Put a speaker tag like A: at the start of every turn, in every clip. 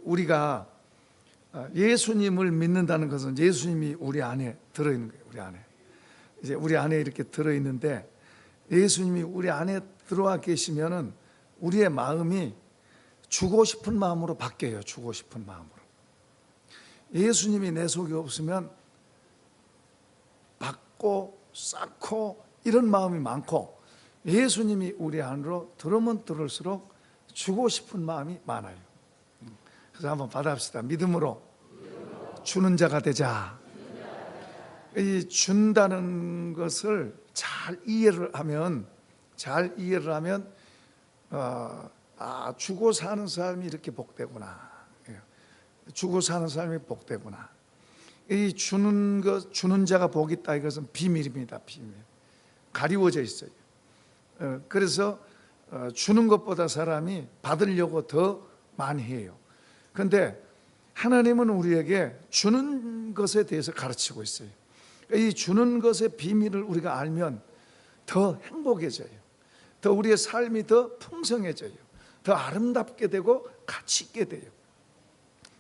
A: 우리가 예수님을 믿는다는 것은 예수님이 우리 안에 들어있는 거예요. 우리 안에. 이제 우리 안에 이렇게 들어있는데 예수님이 우리 안에 들어와 계시면은 우리의 마음이 주고 싶은 마음으로 바뀌어요. 주고 싶은 마음으로. 예수님이 내 속에 없으면 받고 쌓고 이런 마음이 많고, 예수님이 우리 안으로 들어오면 들을수록 주고 싶은 마음이 많아요. 그래서 한번 받아봅시다. 믿음으로 주는 자가 되자. 이 준다는 것을 잘 이해를 하면 주고 사는 사람이 이렇게 복되구나. 주고 사는 사람이 복되구나. 이 주는 자가 복이 있다, 이것은 비밀입니다. 비밀. 가리워져 있어요. 그래서 주는 것보다 사람이 받으려고 더 많이 해요. 그런데 하나님은 우리에게 주는 것에 대해서 가르치고 있어요. 이 주는 것의 비밀을 우리가 알면 더 행복해져요. 더 우리의 삶이 더 풍성해져요. 더 아름답게 되고 가치 있게 돼요.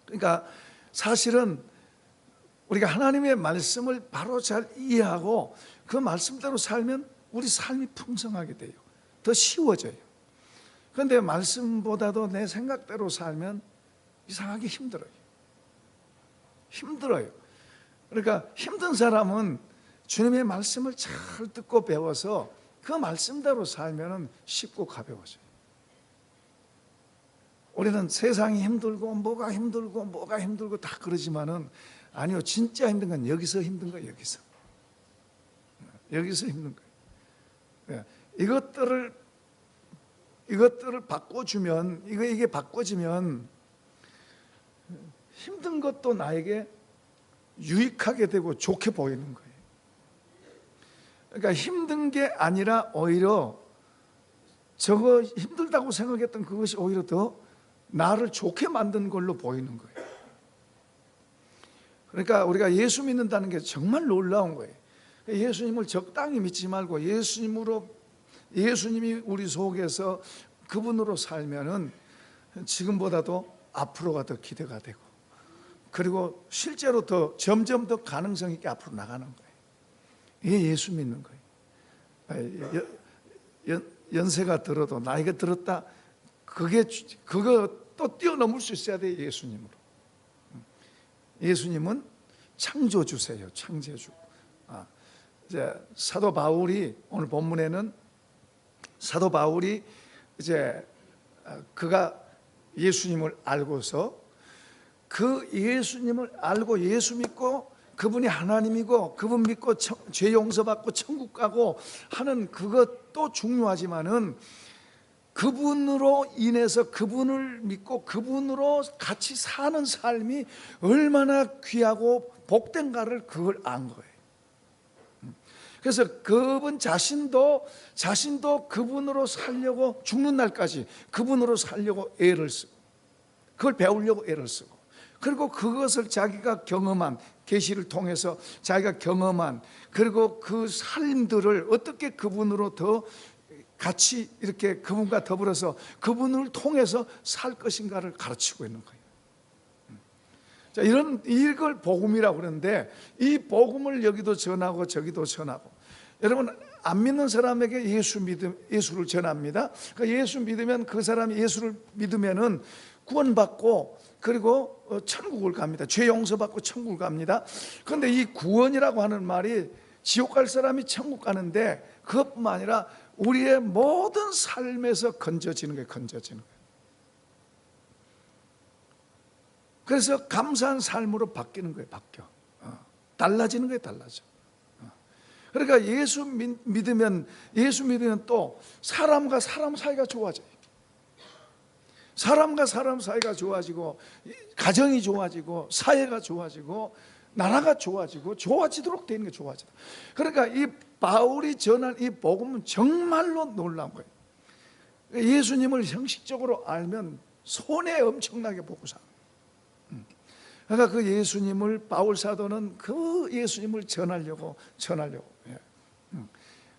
A: 그러니까 사실은 우리가 하나님의 말씀을 바로 잘 이해하고 그 말씀대로 살면 우리 삶이 풍성하게 돼요. 더 쉬워져요. 그런데 말씀보다도 내 생각대로 살면 이상하게 힘들어요. 그러니까 힘든 사람은 주님의 말씀을 잘 듣고 배워서 그 말씀대로 살면 쉽고 가벼워져요. 우리는 세상이 힘들고 뭐가 힘들고 다 그러지만은 아니요, 진짜 힘든 건 여기서 힘든 거예요. 여기서 힘든 거예요. 이것들을 바꿔주면, 이게 바꿔지면 힘든 것도 나에게 유익하게 되고 좋게 보이는 거예요. 그러니까 힘든 게 아니라 오히려 저거 힘들다고 생각했던 그것이 오히려 더 나를 좋게 만든 걸로 보이는 거예요. 그러니까 우리가 예수 믿는다는 게 정말 놀라운 거예요. 예수님을 적당히 믿지 말고 예수님이 우리 속에서 그분으로 살면은 지금보다도 앞으로가 더 기대가 되고, 그리고 실제로 더 점점 더 가능성 있게 앞으로 나가는 거예요. 이게 예수 믿는 거예요. 연세가 들어도 나이가 들었다, 그거 또 뛰어넘을 수 있어야 돼요. 예수님으로. 예수님은 창조주세요. 창조주. 이제 사도 바울이, 오늘 본문에는 사도 바울이 이제 그가 예수님을 알고서 그 예수님을 알고 예수 믿고 그분이 하나님이고 그분 믿고 죄 용서받고 천국 가고 하는 그것도 중요하지만은 그분으로 인해서 그분을 믿고 그분으로 같이 사는 삶이 얼마나 귀하고 복된가를 그걸 안 거예요. 그래서 그분 자신도 그분으로 살려고 죽는 날까지 그분으로 살려고 애를 쓰고, 그걸 배우려고 애를 쓰고, 그리고 그것을 자기가 경험한, 계시를 통해서 자기가 경험한, 그리고 그 삶들을 어떻게 그분으로 더 같이 이렇게 그분과 더불어서 그분을 통해서 살 것인가를 가르치고 있는 거예요. 자, 이걸 복음이라고 그러는데, 이 복음을 여기도 전하고 저기도 전하고, 여러분 안 믿는 사람에게 예수를 전합니다. 예수 믿으면, 그 사람이 예수를 믿으면은 구원받고, 그리고 천국을 갑니다. 죄 용서받고 천국을 갑니다. 그런데 이 구원이라고 하는 말이 지옥 갈 사람이 천국 가는데, 그것뿐만 아니라 우리의 모든 삶에서 건져지는 거예요. 그래서 감사한 삶으로 바뀌는 거예요. 달라지는 거예요. 달라져. 그러니까 예수 믿으면 또 사람과 사람 사이가 좋아져요. 사람과 사람 사이가 좋아지고, 가정이 좋아지고, 사회가 좋아지고, 나라가 좋아지고, 좋아지도록 되는 게 좋아지다. 그러니까 이 바울이 전한 이 복음은 정말로 놀라운 거예요. 예수님을 형식적으로 알면 손해 엄청나게 보고 사. 그러니까 그 예수님을, 바울 사도는 그 예수님을 전하려고.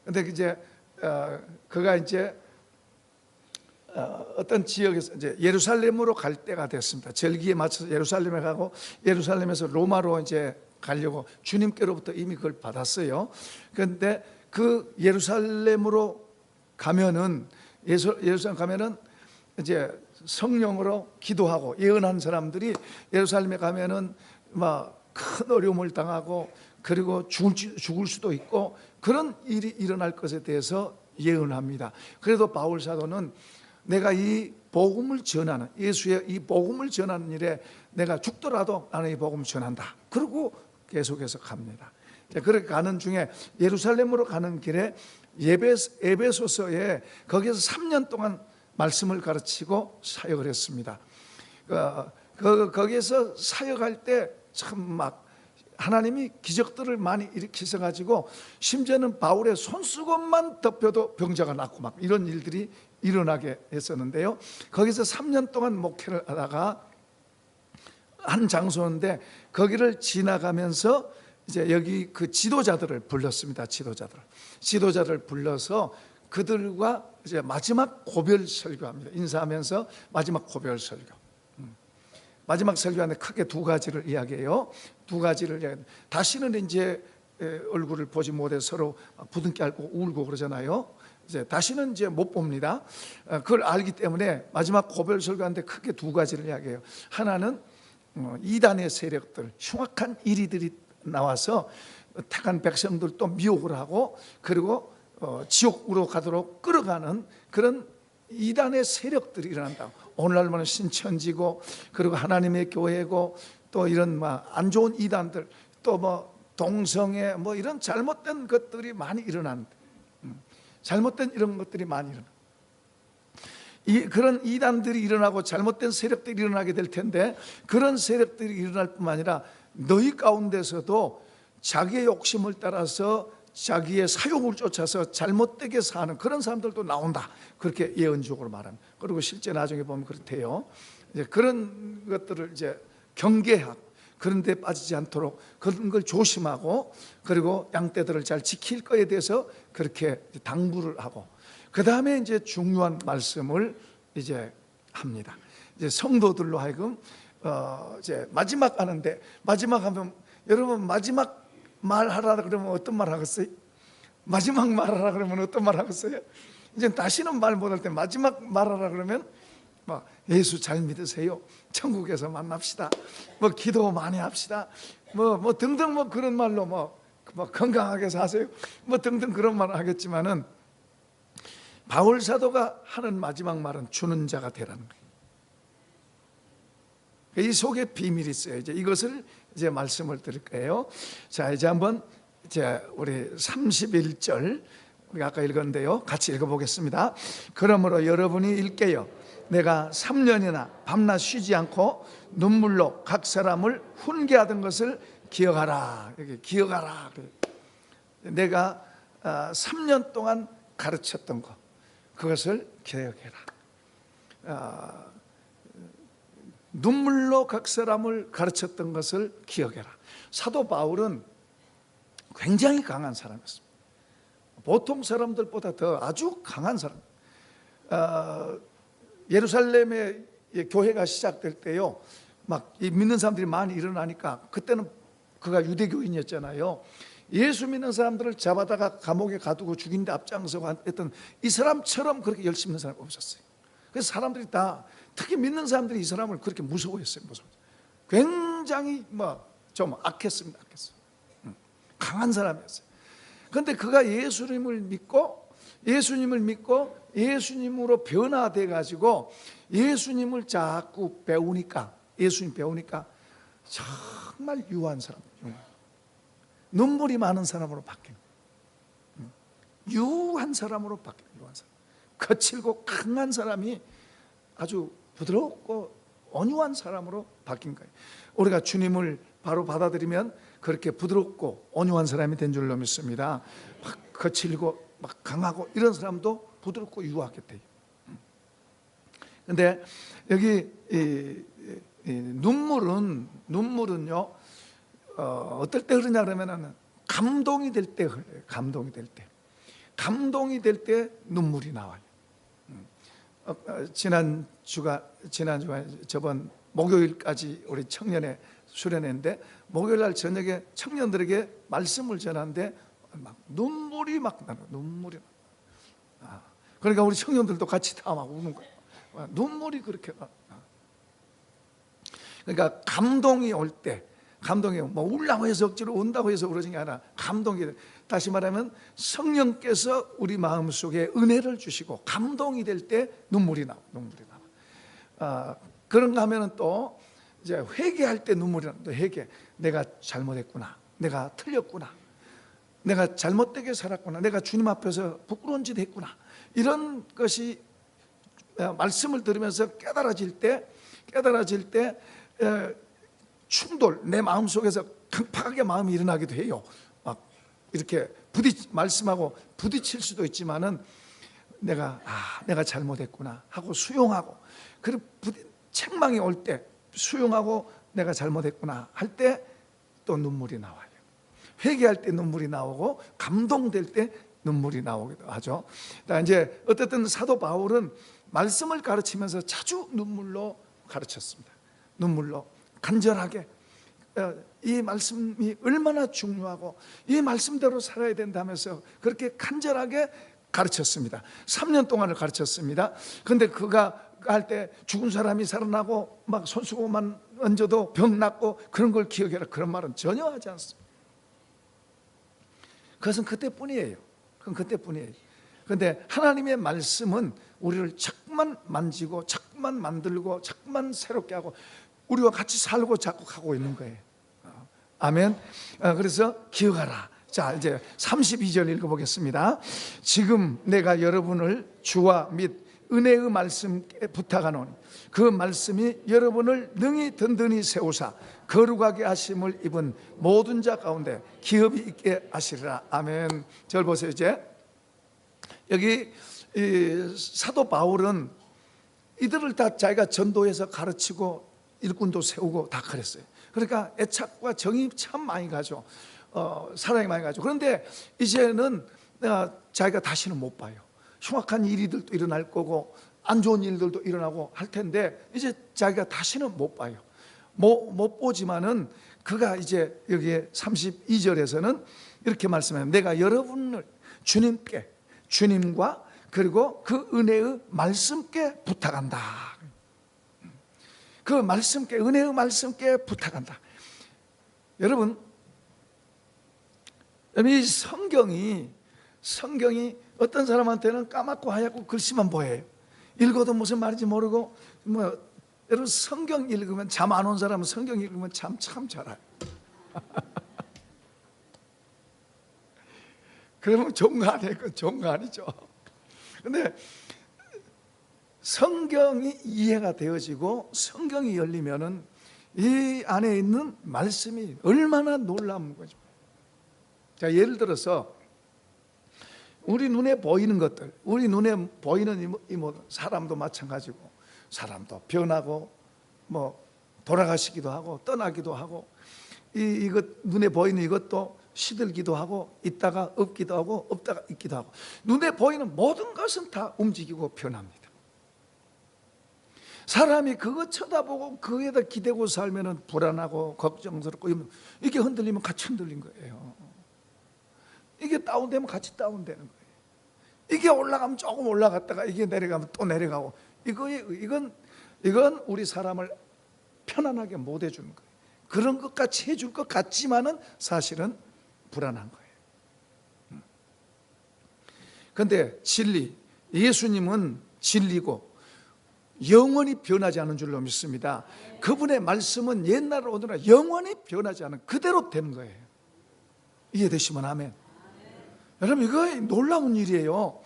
A: 근데 이제 그가 이제 어떤 지역에서 이제 예루살렘으로 갈 때가 됐습니다. 절기에 맞춰서 예루살렘에 가고 예루살렘에서 로마로 이제 가려고 주님께로부터 이미 그걸 받았어요. 그런데 그 예루살렘으로 가면은 예루살렘 가면은 이제 성령으로 기도하고 예언한 사람들이 예루살렘에 가면은 막 큰 어려움을 당하고 그리고 죽을 수도 있고 그런 일이 일어날 것에 대해서 예언합니다. 그래도 바울 사도는 내가 이 복음을 전하는 예수의 이 복음을 전하는 일에 내가 죽더라도 나는 이 복음을 전한다. 그리고 계속해서 갑니다. 그렇게 가는 중에 예루살렘으로 가는 길에 에베소서에 거기서 3년 동안 말씀을 가르치고 사역을 했습니다. 거기에서 사역할 때 참 막 하나님이 기적들을 많이 일으키셔 가지고 심지어는 바울의 손수건만 덮여도 병자가 낫고 막 이런 일들이 일어나게 했었는데요. 거기서 3년 동안 목회를 하다가 한 장소인데 거기를 지나가면서 이제 여기 그 지도자들을 불렀습니다. 지도자들을 불러서 그들과 이제 마지막 고별 설교합니다. 인사하면서 마지막 고별 설교. 마지막 설교하는데 크게 두 가지를 이야기해요. 다시는 이제 얼굴을 보지 못해 서로 부둥켜 안고 울고 그러잖아요. 이제 다시는 이제 못 봅니다. 그걸 알기 때문에 마지막 고별 설교하는데 크게 두 가지를 이야기해요. 하나는 이단의 세력들, 흉악한 이리들이 나와서 택한 백성들 또 미혹을 하고 그리고 지옥으로 가도록 끌어가는 그런 이단의 세력들이 일어난다. 오늘날 보면 신천지고 그리고 하나님의 교회고 또 이런 안 좋은 이단들 또 동성애 이런 잘못된 것들이 많이 일어난다. 잘못된 이런 것들이 많이 일어나. 그런 이단들이 일어나고 잘못된 세력들이 일어나게 될 텐데 그런 세력들이 일어날 뿐만 아니라 너희 가운데서도 자기의 욕심을 따라서 자기의 사욕을 쫓아서 잘못되게 사는 그런 사람들도 나온다. 그렇게 예언적으로 말합니다. 그리고 실제 나중에 보면 그렇대요. 이제 그런 것들을 이제 경계하고 그런 데 빠지지 않도록 그런 걸 조심하고 그리고 양떼들을 잘 지킬 거에 대해서 그렇게 당부를 하고 그 다음에 이제 중요한 말씀을 이제 합니다. 이제 성도들로 하여금 이제 마지막 하는데 마지막 하면 여러분 마지막 말하라 그러면 어떤 말 하겠어요? 마지막 말하라 그러면 어떤 말 하겠어요? 이제 다시는 말 못할 때 마지막 말하라 그러면 예수 잘 믿으세요. 천국에서 만납시다. 기도 많이 합시다. 등등 그런 말로 건강하게 사세요. 등등 그런 말을 하겠지만은 바울 사도가 하는 마지막 말은 주는 자가 되라는 거예요. 이 속에 비밀이 있어요. 이제 이것을 이제 말씀을 드릴 거예요. 자, 이제 한번 우리 31절 우리가 아까 읽었는데요. 같이 읽어보겠습니다. 그러므로 여러분이 읽게요. 내가 3년이나 밤낮 쉬지 않고 눈물로 각 사람을 훈계하던 것을 기억하라. 여기 기억하라. 내가 3년 동안 가르쳤던 것 그것을 기억해라. 눈물로 각 사람을 가르쳤던 것을 기억해라. 사도 바울은 굉장히 강한 사람이었습니다. 보통 사람들보다 더 아주 강한 사람. 예루살렘에 교회가 시작될 때요, 믿는 사람들이 많이 일어나니까 그때는 그가 유대교인이었잖아요. 예수 믿는 사람들을 잡아다가 감옥에 가두고 죽인 데 앞장서고 했던 이 사람처럼 그렇게 열심히 있는 사람이 없었어요. 그래서 사람들이 다 특히 믿는 사람들이 이 사람을 그렇게 무서워했어요. 굉장히 좀 악했습니다. 강한 사람이었어요. 그런데 그가 예수님을 믿고 예수님으로 변화돼 가지고 예수님을 자꾸 배우니까 정말 유한 사람, 눈물이 많은 사람으로 바뀌는 거예요. 유한 사람으로 바뀌는 유한 사람. 거칠고 강한 사람이 아주 부드럽고 온유한 사람으로 바뀐 거예요. 우리가 주님을 바로 받아들이면 그렇게 부드럽고 온유한 사람이 된 줄로 믿습니다. 거칠고 강하고 이런 사람도 부드럽고 유하게 돼요. 그런데 여기 눈물은요 어떨 때 흐르냐 그러면은 감동이 될 때 흘려요. 감동이 될 때 눈물이 나와요. 지난주가 저번 목요일까지 우리 청년회 수련회인데, 목요일날 저녁에 청년들에게 말씀을 전하는데 막 눈물이 막 나요. 눈물이. 그러니까 우리 청년들도 같이 다 막 우는 거예요. 눈물이 그렇게 나. 그러니까 감동이 올 때, 감동이 뭐 울라고 해서 억지로 운다고 해서 그러는 게 아니라 감동이, 다시 말하면 성령께서 우리 마음속에 은혜를 주시고 감동이 될 때 눈물이 나와. 그런가 하면은 또 이제 회개할 때 눈물이 나와. 회개. 내가 잘못했구나. 내가 틀렸구나. 내가 잘못되게 살았구나. 내가 주님 앞에서 부끄러운 짓 했구나. 이런 것이 말씀을 들으면서 깨달아질 때 충돌, 내 마음속에서 강팍하게 마음이 일어나기도 해요. 막 이렇게 말씀하고 부딪힐 수도 있지만은 내가 잘못했구나 하고 수용하고, 그리고 책망이 올 때 수용하고 내가 잘못했구나 할 때 또 눈물이 나와요. 회개할 때 눈물이 나오고 감동될 때 눈물이 나오기도 하죠. 이제 어쨌든 사도 바울은 말씀을 가르치면서 자주 눈물로 가르쳤습니다. 눈물로 간절하게 이 말씀이 얼마나 중요하고 이 말씀대로 살아야 된다면서 그렇게 간절하게 가르쳤습니다. 3년 동안을 가르쳤습니다. 그런데 그가 할 때 죽은 사람이 살아나고 막 손수건만 얹어도 병 낫고 그런 걸 기억해라, 그런 말은 전혀 하지 않습니다. 그것은 그때뿐이에요. 그건 그때뿐이에요. 그런데 하나님의 말씀은 우리를 자꾸만 만지고 자꾸만 만들고 자꾸만 새롭게 하고 우리와 같이 살고 자꾸 가고 있는 거예요. 아멘. 그래서 기억하라. 자, 이제 32절 읽어보겠습니다. 지금 내가 여러분을 주와 및 은혜의 말씀께 부탁하노니 그 말씀이 여러분을 능히 든든히 세우사 거룩하게 하심을 입은 모든 자 가운데 기업이 있게 하시리라. 아멘. 절 보세요. 이제 여기 사도 바울은 이들을 다 자기가 전도해서 가르치고 일꾼도 세우고 다 그랬어요. 그러니까 애착과 정이 참 많이 가죠. 사랑이 많이 가죠. 그런데 이제는 자기가 다시는 못 봐요. 흉악한 일들도 일어날 거고 안 좋은 일들도 일어나고 할 텐데 이제 자기가 다시는 못 봐요. 못 보지만은 그가 이제 여기에 32절에서는 이렇게 말씀해요. 내가 여러분을 주님과 그리고 그 은혜의 말씀께 부탁한다. 그 말씀께, 은혜의 말씀께 부탁한다. 여러분, 이 성경이 어떤 사람한테는 까맣고 하얗고 글씨만 보여요. 읽어도 무슨 말인지 모르고 여러분 성경 읽으면 잠 안 온 사람은 성경 읽으면 참 잘 알아요. 그러면 좋은 거 아니에요? 좋은 거 아니죠. 근데 성경이 이해가 되어지고 성경이 열리면은 이 안에 있는 말씀이 얼마나 놀라운 거죠. 자, 예를 들어서 우리 눈에 보이는 것들, 우리 눈에 보이는 사람도 마찬가지고, 사람도 변하고 뭐 돌아가시기도 하고 떠나기도 하고, 이것 눈에 보이는 이것도 시들기도 하고 있다가 없기도 하고 없다가 있기도 하고, 눈에 보이는 모든 것은 다 움직이고 변합니다. 사람이 그거 쳐다보고 그에다 기대고 살면은 불안하고 걱정스럽고, 이게 흔들리면 같이 흔들린 거예요. 이게 다운되면 같이 다운되는 거예요. 이게 올라가면 조금 올라갔다가 이게 내려가면 또 내려가고, 이건 우리 사람을 편안하게 못 해주는 거예요. 그런 것 같이 해줄 것 같지만은 사실은 불안한 거예요. 그런데 진리, 예수님은 진리고 영원히 변하지 않은 줄로 믿습니다. 그분의 말씀은 옛날로 오더라 영원히 변하지 않은 그대로 되는 거예요. 이해되시면 아멘. 여러분, 이거 놀라운 일이에요.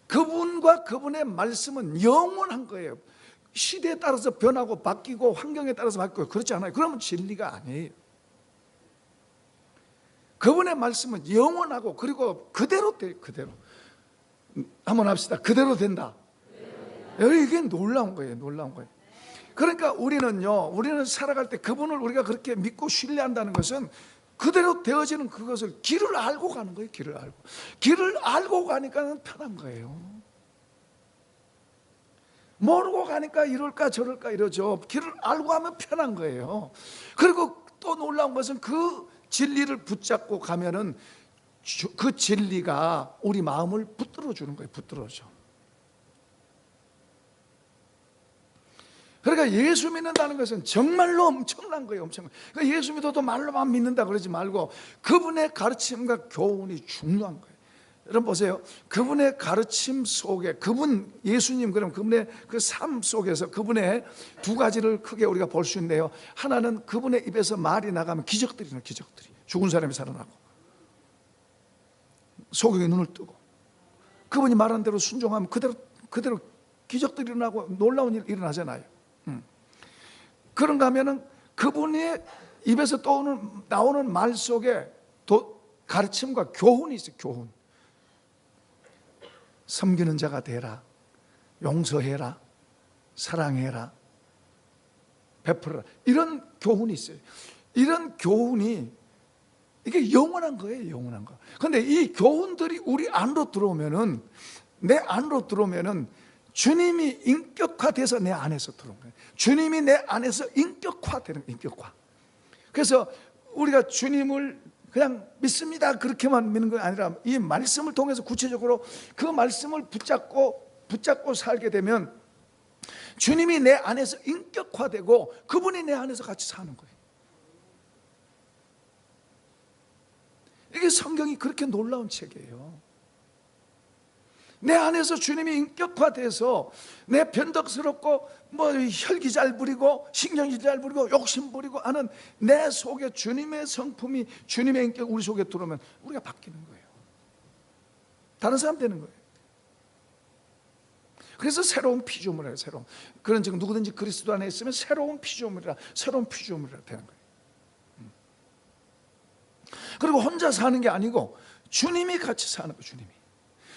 A: 그분과 그분의 말씀은 영원한 거예요. 시대에 따라서 변하고 바뀌고 환경에 따라서 바뀌고 그렇지 않아요. 그러면 진리가 아니에요. 그분의 말씀은 영원하고 그리고 그대로 돼요. 그대로. 한번 합시다. 그대로 된다. 이게 놀라운 거예요. 놀라운 거예요. 그러니까 우리는 살아갈 때 그분을 우리가 그렇게 믿고 신뢰한다는 것은 그대로 되어지는 그것을 길을 알고 가는 거예요. 길을 알고 가니까 편한 거예요. 모르고 가니까 이럴까 저럴까 이러죠. 길을 알고 하면 편한 거예요. 그리고 또 놀라운 것은 그 진리를 붙잡고 가면은 그 진리가 우리 마음을 붙들어 주는 거예요. 붙들어줘. 그러니까 예수 믿는다는 것은 정말로 엄청난 거예요. 엄청난. 그러니까 예수 믿어도 말로만 믿는다 그러지 말고 그분의 가르침과 교훈이 중요한 거예요. 여러분 보세요. 그분의 가르침 속에 그분 예수님 그럼 그분의 그 삶 속에서 그분의 두 가지를 크게 우리가 볼 수 있는데요. 하나는 그분의 입에서 말이 나가면 기적들이 나요. 기적들이. 죽은 사람이 살아나고 소경이 눈을 뜨고 그분이 말한 대로 순종하면 그대로 기적들이 일어나고 놀라운 일이 일어나잖아요. 그런가 하면은 그분의 입에서 나오는 말 속에 가르침과 교훈이 있어요. 교훈. 섬기는 자가 되라, 용서해라, 사랑해라, 베풀어라. 이런 교훈이 있어요. 이런 교훈이 이게 영원한 거예요. 영원한 거. 그런데 이 교훈들이 우리 안으로 들어오면은 내 안으로 들어오면은 주님이 인격화돼서 내 안에서 들어온 거예요. 주님이 내 안에서 인격화되는 거예요. 인격화. 그래서 우리가 주님을 그냥 믿습니다 그렇게만 믿는 건 아니라 이 말씀을 통해서 구체적으로 그 말씀을 붙잡고 살게 되면 주님이 내 안에서 인격화되고 그분이 내 안에서 같이 사는 거예요. 이게 성경이 그렇게 놀라운 책이에요. 내 안에서 주님이 인격화돼서 내 변덕스럽고 혈기 잘 부리고 신경질 잘 부리고 욕심 부리고 하는 내 속에 주님의 성품이 주님의 인격 우리 속에 들어오면 우리가 바뀌는 거예요. 다른 사람 되는 거예요. 그래서 새로운 피조물이에요. 새로운. 그런 즉 누구든지 그리스도 안에 있으면 새로운 피조물이라 되는 거예요. 그리고 혼자 사는 게 아니고 주님이 같이 사는 거예요.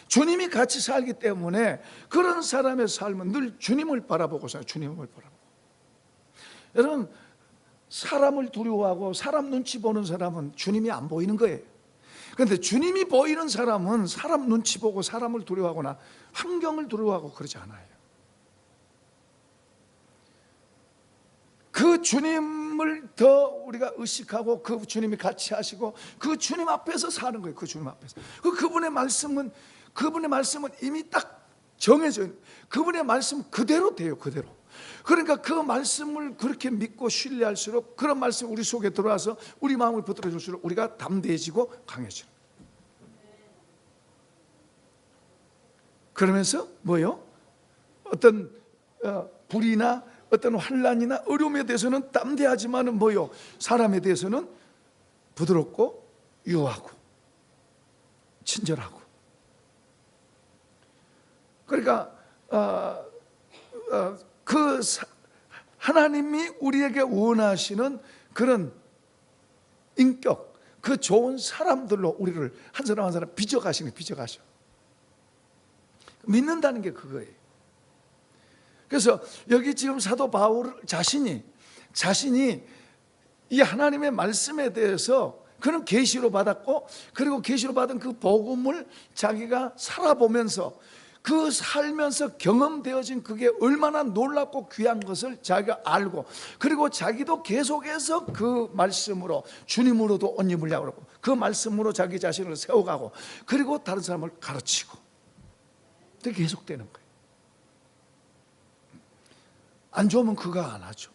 A: 주님이 같이 살기 때문에 그런 사람의 삶은 늘 주님을 바라보고 살아요. 주님을 바라보고. 여러분 사람을 두려워하고 사람 눈치 보는 사람은 주님이 안 보이는 거예요. 그런데 주님이 보이는 사람은 사람 눈치 보고 사람을 두려워하거나 환경을 두려워하고 그러지 않아요. 그 주님을 더 우리가 의식하고 그 주님이 같이 하시고 그 주님 앞에서 사는 거예요. 그 주님 앞에서. 그분의 말씀은 이미 딱 정해져 있는 그분의 말씀 그대로 돼요. 그대로. 그러니까 그 말씀을 그렇게 믿고 신뢰할수록 그런 말씀이 우리 속에 들어와서 우리 마음을 붙들어 줄수록 우리가 담대해지고 강해져요. 그러면서 뭐요? 어떤 불이나 어떤 환난이나 어려움에 대해서는 담대하지만은 뭐요? 사람에 대해서는 부드럽고 유하고 친절하고. 그러니까 하나님이 우리에게 원하시는 그런 인격, 그 좋은 사람들로 우리를 한 사람 한 사람 빚어가셔. 믿는다는 게 그거예요. 그래서 여기 지금 사도 바울 자신이 이 하나님의 말씀에 대해서 그런 계시로 받았고 그리고 계시로 받은 그 복음을 자기가 살아보면서 그 살면서 경험되어진 그게 얼마나 놀랍고 귀한 것을 자기가 알고 그리고 자기도 계속해서 그 말씀으로 주님으로도 옷 입으려고 그러고 그 말씀으로 자기 자신을 세워가고 그리고 다른 사람을 가르치고 그게 계속되는 거예요. 안 좋으면 그거 안 하죠.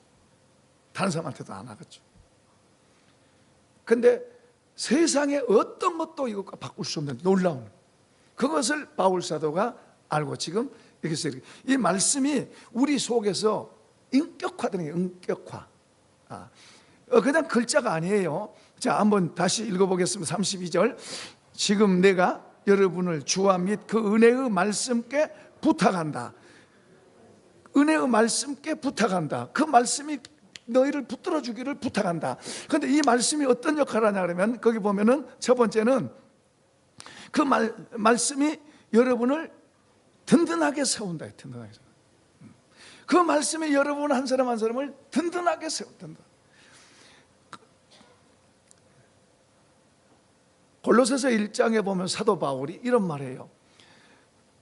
A: 다른 사람한테도 안 하겠죠. 근데 세상에 어떤 것도 이것과 바꿀 수 없는 놀라운 그것을 바울 사도가 알고 지금 이렇게 써요. 이 말씀이 우리 속에서 인격화되는 게 인격화. 그냥 글자가 아니에요. 자, 한번 다시 읽어보겠습니다. 32절. 지금 내가 여러분을 주와 및 그 은혜의 말씀께 부탁한다. 은혜의 말씀께 부탁한다. 그 말씀이 너희를 붙들어 주기를 부탁한다. 그런데 이 말씀이 어떤 역할을 하냐 그러면 거기 보면은 첫 번째는 그 말씀이 여러분을 든든하게 세운다. 든든하게 세운다. 그 말씀이 여러분 한 사람 한 사람을 든든하게 세운다. 골로새서 1장에 보면 사도 바울이 이런 말이에요.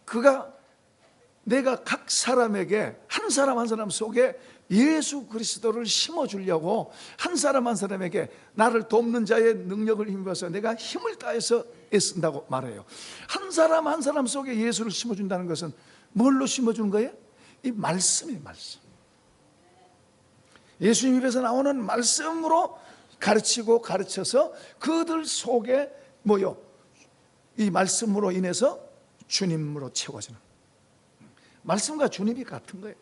A: 그가 내가 각 사람에게 한 사람 한 사람 속에 예수 그리스도를 심어주려고 한 사람 한 사람에게 나를 돕는 자의 능력을 힘입어서 내가 힘을 다해서 애쓴다고 말해요. 한 사람 한 사람 속에 예수를 심어준다는 것은 뭘로 심어주는 거예요? 이 말씀이에요. 말씀. 예수님 입에서 나오는 말씀으로 가르치고 가르쳐서 그들 속에 뭐요? 이 말씀으로 인해서 주님으로 채워지는, 말씀과 주님이 같은 거예요.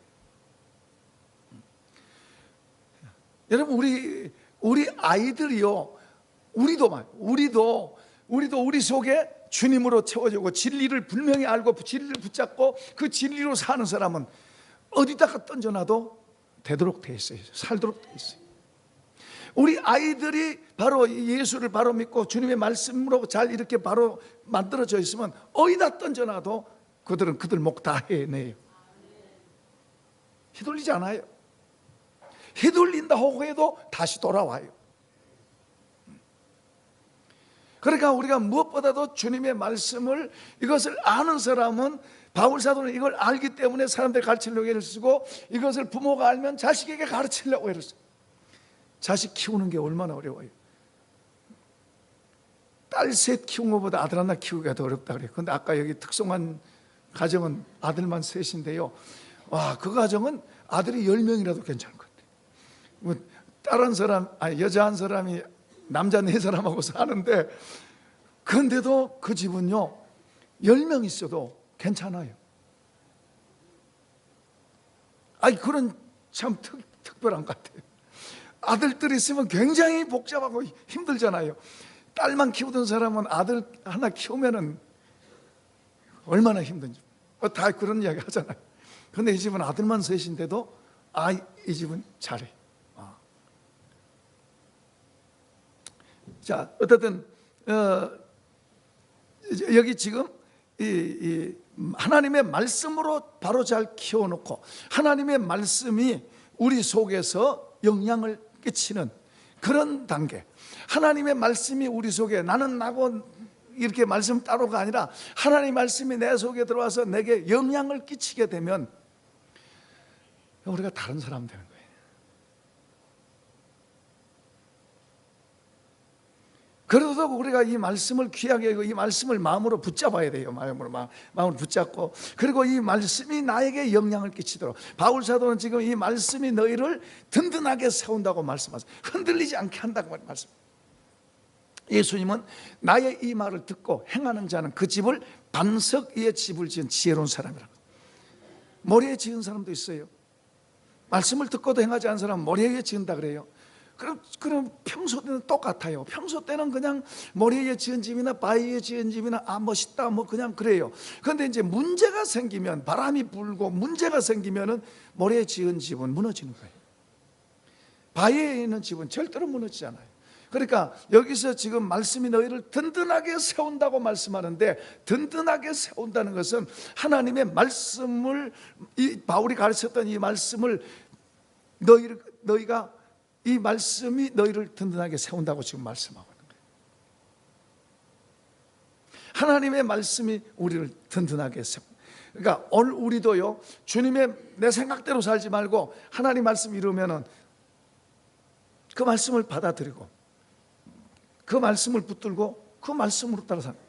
A: 여러분, 우리 아이들이요, 우리도 우리 속에 주님으로 채워지고 진리를 분명히 알고 진리를 붙잡고 그 진리로 사는 사람은 어디다가 던져놔도 되도록 돼 있어요. 살도록 돼 있어요. 우리 아이들이 바로 예수를 바로 믿고 주님의 말씀으로 잘 이렇게 바로 만들어져 있으면 어디다 던져놔도 그들은 그들 목 다 해내요. 휘둘리지 않아요. 휘둘린다고 해도 다시 돌아와요. 그러니까 우리가 무엇보다도 주님의 말씀을, 이것을 아는 사람은, 바울사도는 이걸 알기 때문에 사람들 가르치려고 애를 쓰고, 이것을 부모가 알면 자식에게 가르치려고 애를 써요. 자식 키우는 게 얼마나 어려워요. 딸 셋 키우는 것보다 아들 하나 키우기가 더 어렵다 그래요. 그런데 아까 여기 특성한 가정은 아들만 셋인데요, 와, 그 가정은 아들이 10명이라도 괜찮을 것 같아요. 뭐 딸 사람, 여자 한 사람이 남자 4사람하고 사는데, 그런데도 그 집은요 10명 있어도 괜찮아요. 그런 참 특별한 것 같아요. 아들들이 있으면 굉장히 복잡하고 힘들잖아요. 딸만 키우던 사람은 아들 하나 키우면은 얼마나 힘든지 다 그런 이야기 하잖아요. 그런데 이 집은 아들만 셋인데도 이 집은 잘해. 자, 어쨌든 여기 지금 이 하나님의 말씀으로 바로 잘 키워놓고 하나님의 말씀이 우리 속에서 영향을 끼치는 그런 단계, 하나님의 말씀이 우리 속에, 나는 나고 이렇게 말씀 따로가 아니라 하나님의 말씀이 내 속에 들어와서 내게 영향을 끼치게 되면 우리가 다른 사람 되는 거예요. 그래도 우리가 이 말씀을 귀하게 여기고 이 말씀을 마음으로 붙잡아야 돼요. 마음으로 붙잡고, 그리고 이 말씀이 나에게 영향을 끼치도록. 바울 사도는 지금 이 말씀이 너희를 든든하게 세운다고 말씀하세요. 흔들리지 않게 한다고 말씀. 예수님은 나의 이 말을 듣고 행하는 자는 그 집을 반석 위에 집을 지은 지혜로운 사람이라고. 모래에 지은 사람도 있어요. 말씀을 듣고도 행하지 않은 사람은 모래 위에 지은다 그래요. 그럼 평소 때는 똑같아요. 평소 때는 그냥 모래 위에 지은 집이나 바위 위에 지은 집이나 멋있다 뭐 그냥 그래요. 그런데 이제 문제가 생기면, 바람이 불고 문제가 생기면은 모래에 지은 집은 무너지는 거예요. 바위에 있는 집은 절대로 무너지지 않아요. 그러니까 여기서 지금 말씀이 너희를 든든하게 세운다고 말씀하는데, 든든하게 세운다는 것은 하나님의 말씀을, 이 바울이 가르쳤던 이 말씀을 너희가 이 말씀이 너희를 든든하게 세운다고 지금 말씀하고 있는 거예요. 하나님의 말씀이 우리를 든든하게 세운다. 그러니까 오늘 우리도요, 주님의 내 생각대로 살지 말고 하나님 말씀 이루면은 그 말씀을 받아들이고 그 말씀을 붙들고 그 말씀으로 따라 삽니다.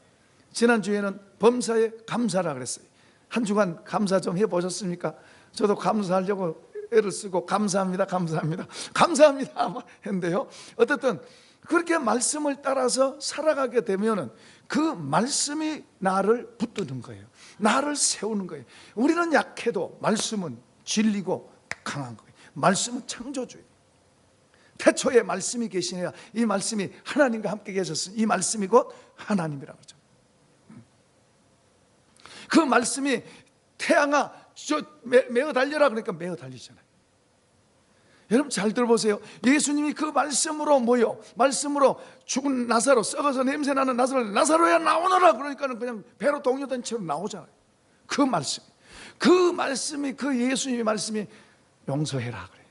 A: 지난주에는 범사에 감사라 그랬어요. 한 주간 감사 좀 해보셨습니까? 저도 감사하려고 애를 쓰고 감사합니다 했는데요, 어쨌든 그렇게 말씀을 따라서 살아가게 되면은 그 말씀이 나를 붙드는 거예요. 나를 세우는 거예요. 우리는 약해도 말씀은 진리고 강한 거예요. 말씀은 창조주예요. 태초에 말씀이 계시네요. 이 말씀이 하나님과 함께 계셨으니 이 말씀이 곧 하나님이라고 하죠. 그 말씀이 태양아 매어 달려라 그러니까 매어 달리잖아요. 여러분 잘 들어보세요. 예수님이 그 말씀으로 말씀으로 죽은 나사로, 썩어서 냄새나는 나사로야 나오너라 그러니까는 그냥 배로 동요된 채로 나오잖아요. 그 말씀이 그 예수님의 말씀이 용서해라 그래요.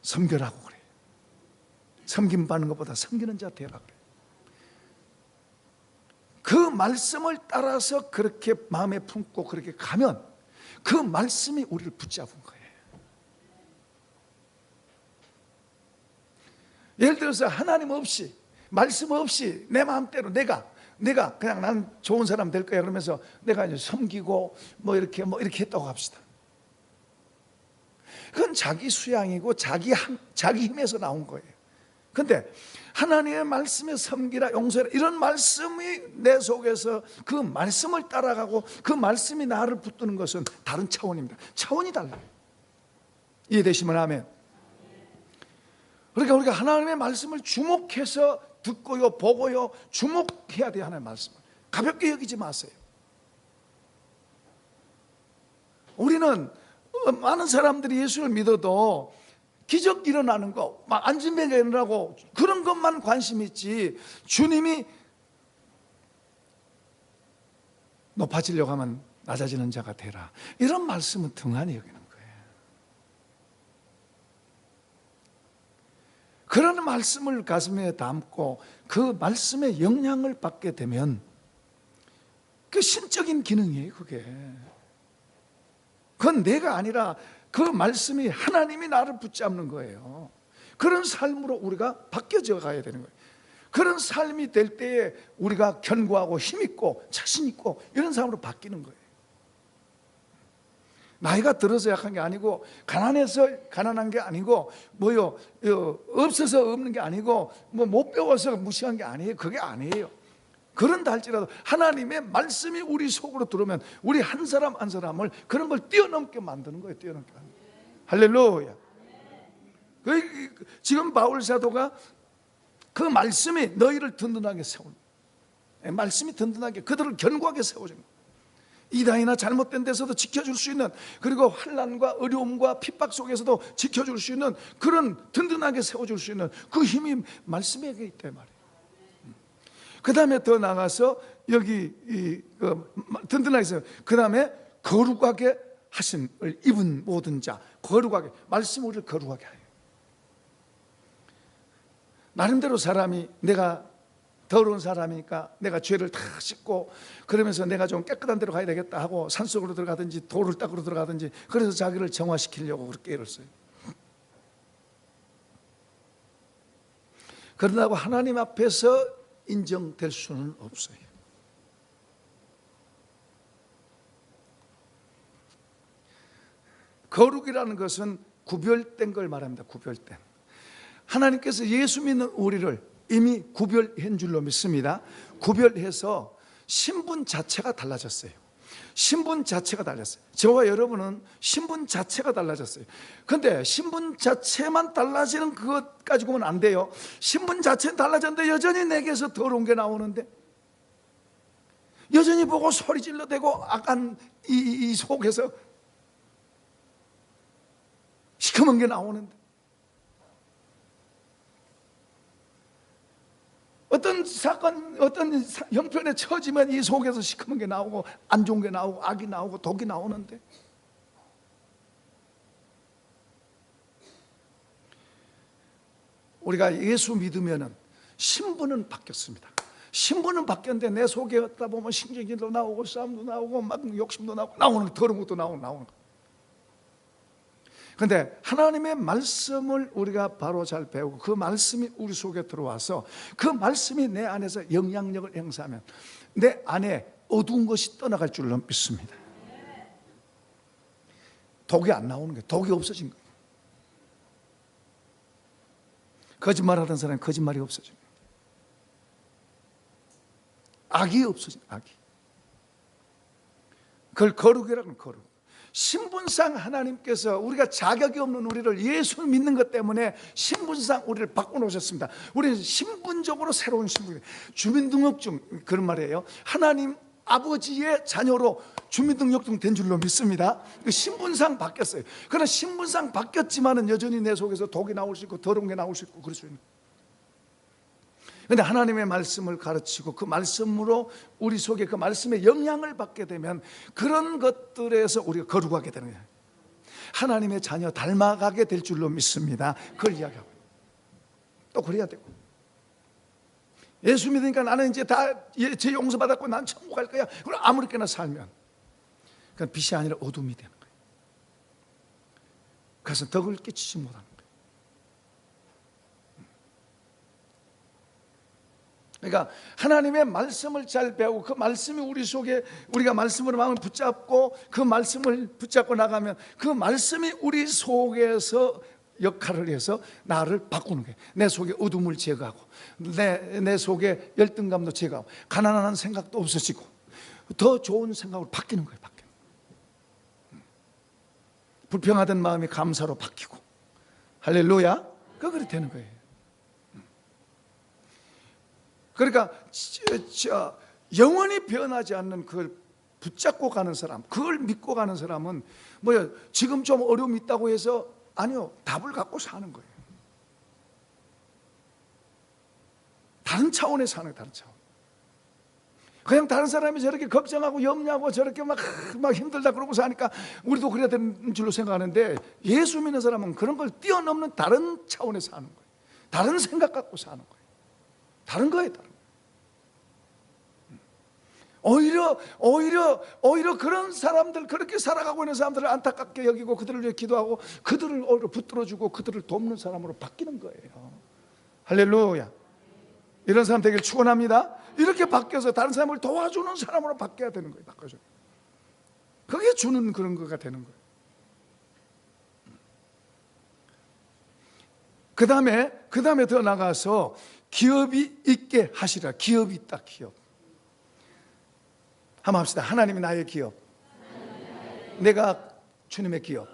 A: 섬겨라고 그래요. 섬김 받는 것보다 섬기는 자 되라 그래요. 그 말씀을 따라서 그렇게 마음에 품고 그렇게 가면 그 말씀이 우리를 붙잡은 거예요. 예를 들어서 하나님 없이, 말씀 없이 내 마음대로 내가 그냥 난 좋은 사람 될 거야 그러면서 내가 이제 섬기고 뭐 이렇게 했다고 합시다. 그건 자기 수양이고 자기 힘에서 나온 거예요. 근데 하나님의 말씀에 섬기라, 용서해라, 이런 말씀이 내 속에서 그 말씀을 따라가고 그 말씀이 나를 붙드는 것은 다른 차원입니다. 차원이 달라요. 이해되시면 아멘. 그러니까 우리가 하나님의 말씀을 주목해서 듣고요, 보고요, 주목해야 돼요. 하나님의 말씀을 가볍게 여기지 마세요. 우리는 많은 사람들이 예수를 믿어도 기적 일어나는 거, 막 안진뱅이가 일어나고 그런 것만 관심 있지, 주님이 높아지려고 하면 낮아지는 자가 되라, 이런 말씀은 등한히 여기는 거예요. 그런 말씀을 가슴에 담고 그 말씀의 영향을 받게 되면 그 신적인 기능이에요. 그건 내가 아니라 그 말씀이 하나님이 나를 붙잡는 거예요. 그런 삶으로 우리가 바뀌어져 가야 되는 거예요. 그런 삶이 될 때에 우리가 견고하고 힘있고 자신있고 이런 삶으로 바뀌는 거예요. 나이가 들어서 약한 게 아니고, 가난해서 가난한 게 아니고, 없어서 없는 게 아니고, 못 배워서 무시한 게 아니에요. 그게 아니에요. 그런다 할지라도 하나님의 말씀이 우리 속으로 들어오면 우리 한 사람 한 사람을 그런 걸 뛰어넘게 만드는 거예요. 뛰어넘게. 할렐루야. 지금 바울 사도가 그 말씀이 너희를 든든하게 세우는, 말씀이 든든하게 그들을 견고하게 세워준 거예요. 이단이나 잘못된 데서도 지켜줄 수 있는, 그리고 환난과 어려움과 핍박 속에서도 지켜줄 수 있는, 그런 든든하게 세워줄 수 있는 그 힘이 말씀에게 있단 말이에요. 그 다음에 더 나가서 여기 든든하게 세워, 그 다음에 거룩하게 하심을 입은 모든 자, 거룩하게, 말씀 우리를 거룩하게 해요. 나름대로 사람이, 내가 더러운 사람이니까 내가 죄를 다 씻고 그러면서 내가 좀 깨끗한 데로 가야 되겠다 하고 산속으로 들어가든지 돌을 닦으러 들어가든지, 그래서 자기를 정화시키려고 그렇게 애를 써요. 그러다고 하나님 앞에서 인정될 수는 없어요. 거룩이라는 것은 구별된 걸 말합니다. 구별된. 하나님께서 예수 믿는 우리를 이미 구별한 줄로 믿습니다. 구별해서 신분 자체가 달라졌어요. 신분 자체가 달랐어요. 저와 여러분은 신분 자체가 달라졌어요. 그런데 신분 자체만 달라지는 그것 가지고는 안 돼요. 신분 자체는 달라졌는데 여전히 내게서 더러운 게 나오는데, 여전히 보고 소리 질러대고 악한 이 속에서 시커먼 게 나오는데, 어떤 사건, 어떤 형편에 처지면 이 속에서 시커먼 게 나오고 안 좋은 게 나오고 악이 나오고 독이 나오는데, 우리가 예수 믿으면 신분은 바뀌었습니다. 신분은 바뀌었는데 내 속에 어디다 보면 신경질도 나오고 싸움도 나오고 막 욕심도 나오고 나오는, 더러운 것도 나오는 거. 그런데 하나님의 말씀을 우리가 바로 잘 배우고 그 말씀이 우리 속에 들어와서 그 말씀이 내 안에서 영향력을 행사하면 내 안에 어두운 것이 떠나갈 줄로 믿습니다. 독이 안 나오는 거예요. 독이 없어진 거예요. 거짓말하던 사람이 거짓말이 없어진 거예요. 악이 없어진 거예요. 악이. 그걸 거룩이라는 거룩. 신분상 하나님께서 우리가 자격이 없는 우리를 예수 믿는 것 때문에 신분상 우리를 바꿔놓으셨습니다. 우리는 신분적으로 새로운 신분이에요. 주민등록증, 그런 말이에요. 하나님 아버지의 자녀로 주민등록증 된 줄로 믿습니다. 그 신분상 바뀌었어요. 그러나 신분상 바뀌었지만은 여전히 내 속에서 독이 나올 수 있고 더러운 게 나올 수 있고 그럴 수 있는. 그런데 하나님의 말씀을 가르치고 그 말씀으로 우리 속에 그 말씀의 영향을 받게 되면 그런 것들에서 우리가 거룩하게 되는 거예요. 하나님의 자녀 닮아가게 될 줄로 믿습니다. 그걸 이야기하고 또 그래야 되고, 예수 믿으니까 나는 이제 다 죄 용서받았고 난 천국 갈 거야. 그럼 아무렇게나 살면 그건 빛이 아니라 어둠이 되는 거예요. 그래서 덕을 끼치지 못하는 거예요. 그러니까 하나님의 말씀을 잘 배우고 그 말씀이 우리 속에, 우리가 말씀으로 마음을 붙잡고 그 말씀을 붙잡고 나가면 그 말씀이 우리 속에서 역할을 해서 나를 바꾸는 거예요. 내 속에 어둠을 제거하고 내 속에 열등감도 제거하고 가난한 생각도 없어지고 더 좋은 생각으로 바뀌는 거예요. 불평하던 마음이 감사로 바뀌고, 할렐루야. 그렇게 되는 거예요. 그러니까 영원히 변하지 않는 그걸 붙잡고 가는 사람, 그걸 믿고 가는 사람은 뭐야, 지금 좀 어려움이 있다고 해서 아니요, 답을 갖고 사는 거예요. 다른 차원에 사는 거예요. 다른 차원. 그냥 다른 사람이 저렇게 걱정하고 염려하고 저렇게 막 힘들다 그러고 사니까 우리도 그래야 되는 줄로 생각하는데, 예수 믿는 사람은 그런 걸 뛰어넘는 다른 차원에 사는 거예요. 다른 생각 갖고 사는 거예요. 다른 거예요. 다른 거예요. 오히려 그런 사람들, 그렇게 살아가고 있는 사람들을 안타깝게 여기고 그들을 위해 기도하고 그들을 오히려 붙들어주고 그들을 돕는 사람으로 바뀌는 거예요. 할렐루야. 이런 사람 되길 축원합니다. 이렇게 바뀌어서 다른 사람을 도와주는 사람으로 바뀌어야 되는 거예요. 바꿔줘. 그게 주는 그런 거가 되는 거예요. 그 다음에 더 나가서 기업이 있게 하시라. 기업이 있다. 기업. 한번 합시다. 하나님이 나의 기업, 내가 주님의 기업.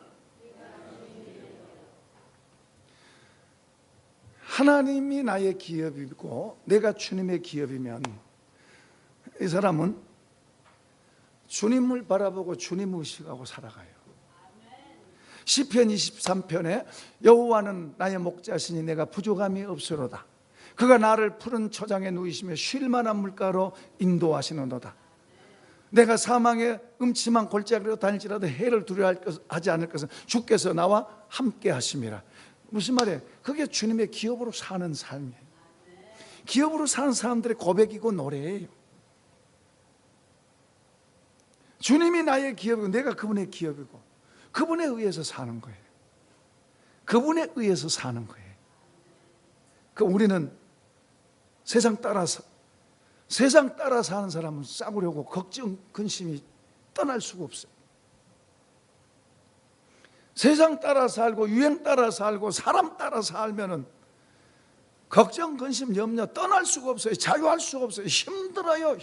A: 하나님이 나의 기업이고 내가 주님의 기업이면 이 사람은 주님을 바라보고 주님 의식하고 살아가요. 시편 23편에 여호와는 나의 목자시니 내가 부족함이 없으로다. 그가 나를 푸른 초장에 누이시며 쉴 만한 물가로 인도하시는도다. 내가 사망의 음침한 골짜기로 다닐지라도 해를 두려워하지 않을 것은 주께서 나와 함께 하심이라. 무슨 말이에요? 그게 주님의 기업으로 사는 삶이에요. 기업으로 사는 사람들의 고백이고 노래예요. 주님이 나의 기업이고 내가 그분의 기업이고 그분에 의해서 사는 거예요. 그분에 의해서 사는 거예요. 우리는 세상 따라 사는 사람은 싸구려고 걱정, 근심이 떠날 수가 없어요. 세상 따라 살고 유행 따라 살고 사람 따라 살면은 걱정, 근심, 염려 떠날 수가 없어요. 자유할 수가 없어요. 힘들어요.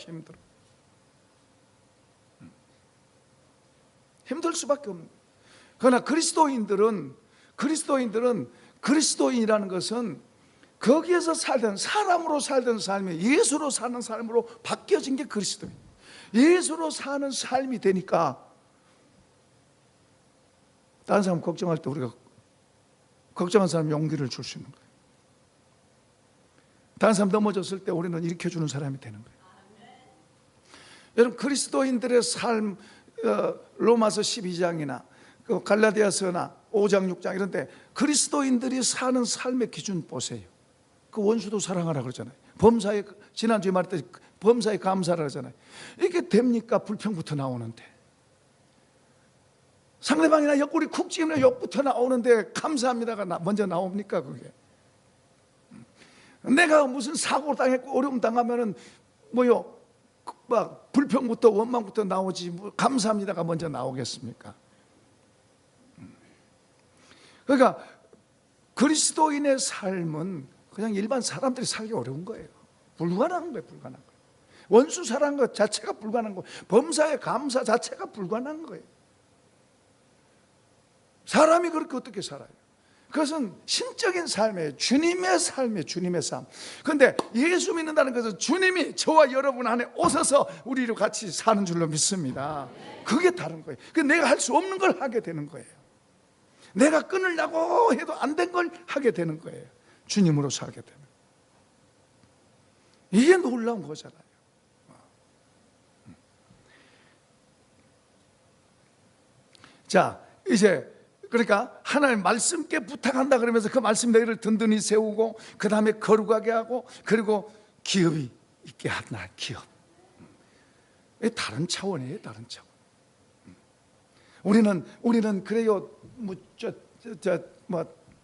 A: 힘들 수밖에 없는 거예요. 그러나 그리스도인이라는 것은 거기에서 살던, 사람으로 살던 삶이 예수로 사는 삶으로 바뀌어진 게 그리스도예요. 예수로 사는 삶이 되니까 다른 사람 걱정할 때 우리가 걱정한 사람 용기를 줄 수 있는 거예요. 다른 사람 넘어졌을 때 우리는 일으켜주는 사람이 되는 거예요. 여러분, 그리스도인들의 삶, 로마서 12장이나 갈라디아서나 5장 6장 이런 데 그리스도인들이 사는 삶의 기준 보세요. 그 원수도 사랑하라 그러잖아요. 범사에, 지난주에 말했듯이 범사에 감사하라 그러잖아요. 이게 됩니까? 불평부터 나오는데, 상대방이나 옆구리 쿡 찌면 욕부터 나오는데 감사합니다가 먼저 나옵니까? 그게 내가 무슨 사고 당했고 어려움 당하면은 뭐요, 막 불평부터 원망부터 나오지 뭐 감사합니다가 먼저 나오겠습니까? 그러니까 그리스도인의 삶은 그냥 일반 사람들이 살기 어려운 거예요. 불가능한 거예요. 불가능한 거예요. 원수 사랑한 것 자체가 불가능한 거예요. 범사의 감사 자체가 불가능한 거예요. 사람이 그렇게 어떻게 살아요? 그것은 신적인 삶이에요. 주님의 삶이에요. 주님의 삶. 그런데 예수 믿는다는 것은 주님이 저와 여러분 안에 오셔서 우리를 같이 사는 줄로 믿습니다. 그게 다른 거예요. 내가 할 수 없는 걸 하게 되는 거예요. 내가 끊으려고 해도 안 된 걸 하게 되는 거예요. 주님으로 살게 되면. 이게 놀라운 거잖아요. 자, 이제 그러니까 하나님 말씀께 부탁한다 그러면서 그 말씀 너희를 든든히 세우고 그 다음에 거룩하게 하고 그리고 기업이 있게 하나, 기업. 다른 차원이에요, 다른 차원. 우리는 그래요,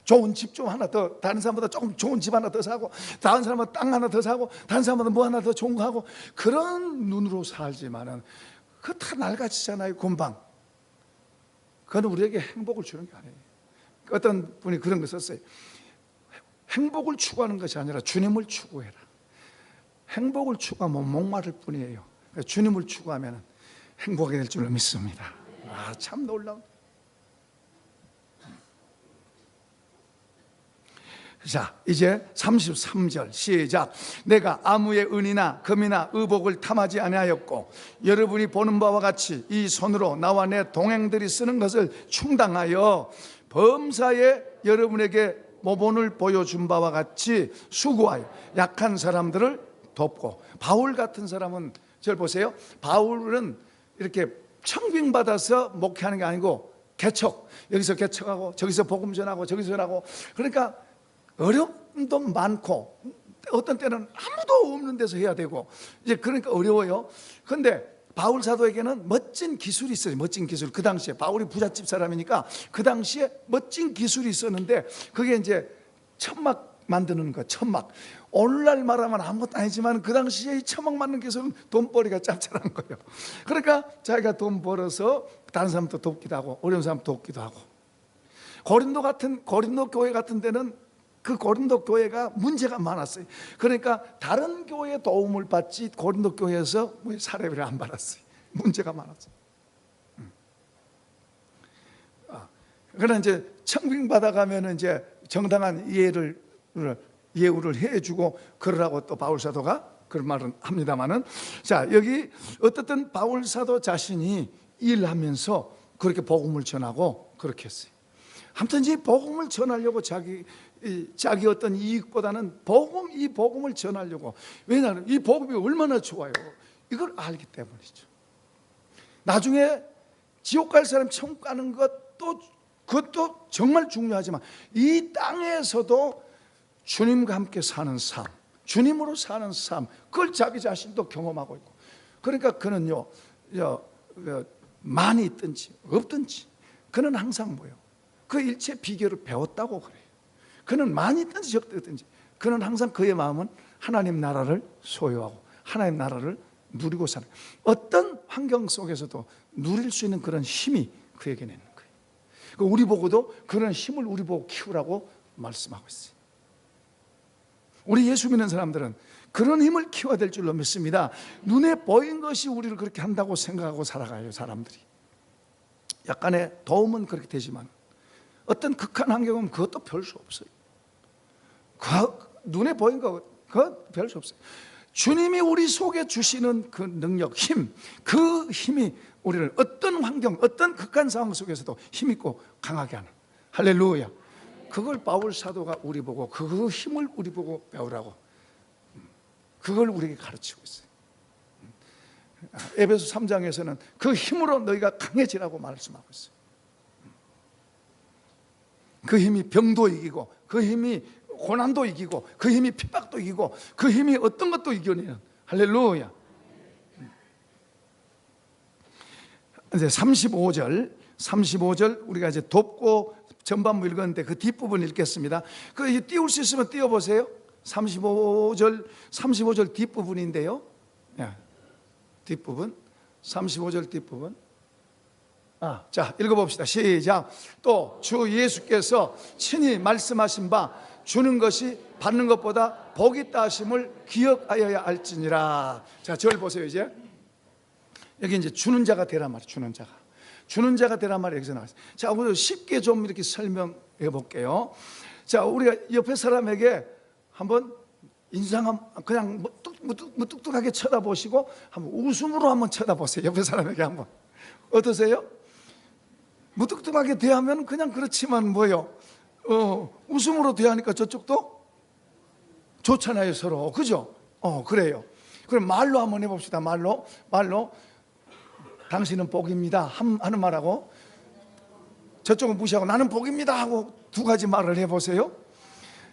A: 좋은 집 좀 하나 더, 다른 사람보다 조금 좋은 집 하나 더 사고, 다른 사람보다 땅 하나 더 사고, 다른 사람보다 뭐 하나 더 좋은 거 하고, 그런 눈으로 살지만은 그거 다 낡아지잖아요, 금방. 그건 우리에게 행복을 주는 게 아니에요. 어떤 분이 그런 거 썼어요. 행복을 추구하는 것이 아니라 주님을 추구해라. 행복을 추구하면 목마를 뿐이에요. 그러니까 주님을 추구하면 행복하게 될 줄로 믿습니다. 참 놀라운. 자, 이제 33절 시작. 내가 아무의 은이나 금이나 의복을 탐하지 아니하였고 여러분이 보는 바와 같이 이 손으로 나와 내 동행들이 쓰는 것을 충당하여 범사에 여러분에게 모본을 보여준 바와 같이 수고하여 약한 사람들을 돕고. 바울 같은 사람은 절 보세요. 바울은 이렇게 청빙받아서 목회하는 게 아니고 개척, 여기서 개척하고 저기서 복음 전하고 저기서 전하고, 그러니까 어려움도 많고 어떤 때는 아무도 없는 데서 해야 되고, 이제 그러니까 어려워요. 그런데 바울 사도에게는 멋진 기술이 있어요. 멋진 기술. 그 당시에 바울이 부잣집 사람이니까 그 당시에 멋진 기술이 있었는데, 그게 이제 천막 만드는 거. 천막. 오늘날 말하면 아무것도 아니지만 그 당시에 이 천막 만드는 기술은 돈벌이가 짭짤한 거예요. 그러니까 자기가 돈 벌어서 다른 사람도 돕기도 하고 어려운 사람 돕기도 하고. 고린도 교회 같은 데는 그 고린도 교회가 문제가 많았어요. 그러니까 다른 교회의 도움을 받지 고린도 교회에서 사례비를 안 받았어요. 문제가 많았어요. 그러나 이제 청빙 받아가면 이제 정당한 예우를 해주고 그러라고 또 바울 사도가 그런 말은 합니다만은, 자, 여기 어떻든 바울 사도 자신이 일하면서 그렇게 복음을 전하고 그렇게 했어요. 아무튼 이 복음을 전하려고 자기 어떤 이익보다는 이 복음을 전하려고. 왜냐하면 이 복음이 얼마나 좋아요. 이걸 알기 때문이죠. 나중에 지옥 갈 사람 천국 가는 그것도 정말 중요하지만 이 땅에서도 주님과 함께 사는 삶, 주님으로 사는 삶, 그걸 자기 자신도 경험하고 있고. 그러니까 그는요, 많이 있든지 없든지 그는 항상 뭐예요? 그 일체 비결을 배웠다고 그래요. 그는 많이 있든지 적든지 그는 항상 그의 마음은 하나님 나라를 소유하고 하나님 나라를 누리고 사는, 어떤 환경 속에서도 누릴 수 있는 그런 힘이 그에게는 있는 거예요. 우리 보고도 그런 힘을 우리 보고 키우라고 말씀하고 있어요. 우리 예수 믿는 사람들은 그런 힘을 키워야 될 줄로 믿습니다. 눈에 보인 것이 우리를 그렇게 한다고 생각하고 살아가요, 사람들이. 약간의 도움은 그렇게 되지만 어떤 극한 환경은 그것도 별 수 없어요. 눈에 보인 거 그거 별 수 없어요. 주님이 우리 속에 주시는 그 능력, 힘, 그 힘이 우리를 어떤 환경, 어떤 극한 상황 속에서도 힘있고 강하게 하는, 할렐루야. 그걸 바울 사도가 우리 보고 그 힘을 우리 보고 배우라고 그걸 우리에게 가르치고 있어요. 에베소 3장에서는 그 힘으로 너희가 강해지라고 말씀하고 있어요. 그 힘이 병도 이기고, 그 힘이 고난도 이기고, 그 힘이 핍박도 이기고, 그 힘이 어떤 것도 이겨내는, 할렐루야. 이제 35절 우리가 이제 돕고 전반부 읽었는데 그 뒷부분 읽겠습니다. 그 띄울 수 있으면 띄워보세요. 35절 뒷부분인데요. 뒷부분, 35절 뒷부분. 자, 읽어봅시다. 시작. 또 주 예수께서 친히 말씀하신 바 주는 것이 받는 것보다 복이 있다 하심을 기억하여야 할지니라. 자, 저를 보세요. 이제 여기 이제 주는 자가 되란 말이에요. 주는 자가 되란 말이 여기서 나왔어요. 자, 오늘 쉽게 좀 이렇게 설명해 볼게요. 자, 우리가 옆에 사람에게 한번 인상 그냥 무뚝뚝하게 쳐다보시고 한번 웃음으로 한번 쳐다보세요. 옆에 사람에게 한번. 어떠세요? 무뚝뚝하게 대하면 그냥 그렇지만 뭐요? 웃음으로 대하니까 저쪽도 좋잖아요, 서로. 그죠? 그래요. 그럼 말로 한번 해봅시다. 말로. 당신은 복입니다 하는 말하고, 저쪽은 무시하고 나는 복입니다 하고 두 가지 말을 해보세요.